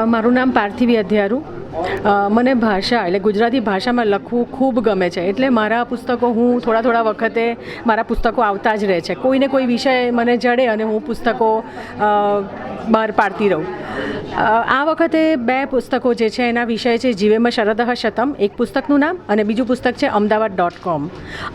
મારું નામ પાર્થિવી અધ્યારું. મને ભાષા એટલે ગુજરાતી ભાષામાં લખવું ખૂબ ગમે છે, એટલે મારા પુસ્તકો હું થોડા વખતે મારા પુસ્તકો આવતા જ રહે છે. કોઈને કોઈ વિષય મને જડે અને હું પુસ્તકો બહાર પાડતી રહું. આ વખતે 2 પુસ્તકો જે છે એના વિષય છે જીવેમ શરદઃ શતમ, એક પુસ્તકનું નામ, અને બીજું પુસ્તક છે અમદાવાદ.com.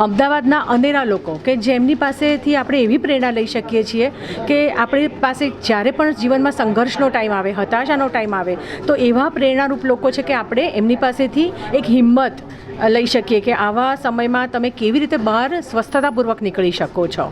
અમદાવાદના અનેરા લોકો કે જેમની પાસેથી આપણે એવી પ્રેરણા લઈ શકીએ છીએ કે આપણી પાસે જ્યારે પણ જીવનમાં સંઘર્ષનો ટાઈમ આવે, હતાશાનો ટાઈમ આવે, તો એવા પ્રેરણારૂપ લોકો છે કે આપણે એમની પાસેથી એક હિંમત લઈ શકીએ કે આવા સમયમાં તમે કેવી રીતે બહાર સ્વસ્થતાપૂર્વક નીકળી શકો છો.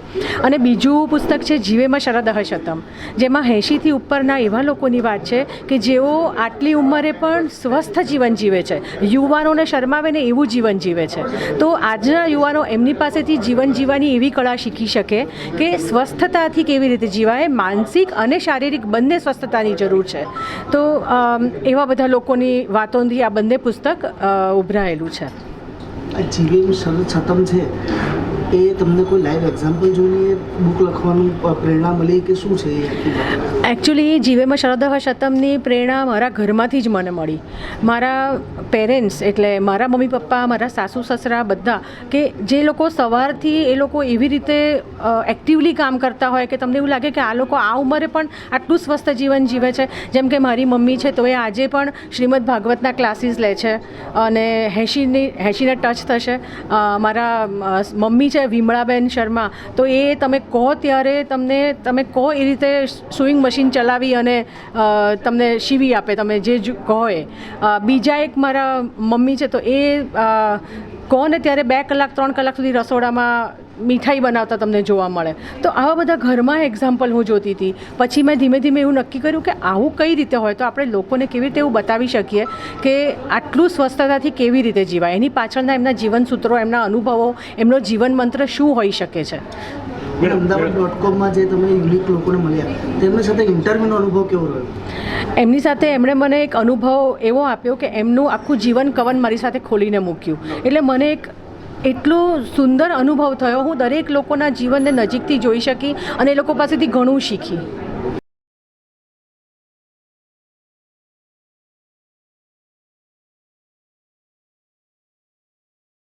અને બીજું પુસ્તક છે જીવેમ શરદઃ શતમ, જેમાં 80થી ઉપરના એવા લોકોની વાત છે કે જેઓ આટલી ઉંમરે પણ સ્વસ્થ જીવન જીવે છે, યુવાનોને શરમાવે ને એવું જીવન જીવે છે. તો આજના યુવાનો એમની પાસેથી જીવન જીવવાની એવી કળા શીખી શકે કે સ્વસ્થતાથી કેવી રીતે જીવાય, માનસિક અને શારીરિક બંને સ્વસ્થતાની જરૂર છે. તો એવા બધા લોકોની વાતોથી આ બંને પુસ્તક ઉભરાયેલું છે. જીવેમ શતમ છે એ તમને કોઈ લાઈવ એક્ઝામ્પલ જોઈને બુક લખવાનું પ્રેરણા મળી કે શું છે? એકચ્યુઅલી જીવેમ શરદઃ શતમની પ્રેરણા મારા ઘરમાંથી જ મને મળી. મારા પેરેન્ટ્સ એટલે મારા મમ્મી પપ્પા, મારા સાસુ સસરા બધા, કે જે લોકો સવારથી એ લોકો એવી રીતે એક્ટિવલી કામ કરતા હોય કે તમને એવું લાગે કે આ લોકો આ ઉંમરે પણ આટલું સ્વસ્થ જીવન જીવે છે. જેમ કે મારી મમ્મી છે તો એ આજે પણ શ્રીમદ ભાગવતના ક્લાસીસ લે છે અને 80ને ટચ થશે. મારા મમ્મી છે વિમળાબેન શર્મા, તો એ તમે કહો ત્યારે તમે કહો એ રીતે સુઈંગ મશીન ચલાવી અને તમને સીવી આપે, તમે જે કહો એ. બીજા એક મારા મમ્મી છે તો એ કહો ને ત્યારે 2 કલાક 3 કલાક સુધી રસોડામાં મીઠાઈ બનાવતા તમને જોવા મળે. તો આવા બધા ઘરમાં એક્ઝામ્પલ હું જોતી હતી. પછી મેં ધીમે ધીમે એવું નક્કી કર્યું કે આવું કઈ રીતે હોય તો આપણે લોકોને કેવી રીતે એવું બતાવી શકીએ કે આટલું સ્વસ્થતાથી કેવી રીતે જીવાય, એની પાછળના એમના જીવન સૂત્રો, એમના અનુભવો, એમનો જીવન મંત્ર શું હોઈ શકે છે. અમદાવાદ.comમાં જે તમે યુનિક લોકોને મળ્યા, તેમની સાથે ઇન્ટરવ્યૂનો અનુભવ કેવો રહ્યો? એમની સાથે એમણે મને એક અનુભવ એવો આપ્યો કે એમનું આખું જીવન કવન મારી સાથે ખોલીને મૂક્યું. એટલે મને એક એટલો સુંદર અનુભવ થયો. હું દરેક લોકોના જીવનને નજીકથી જોઈ શકી અને એ લોકો પાસેથી ઘણું શીખી.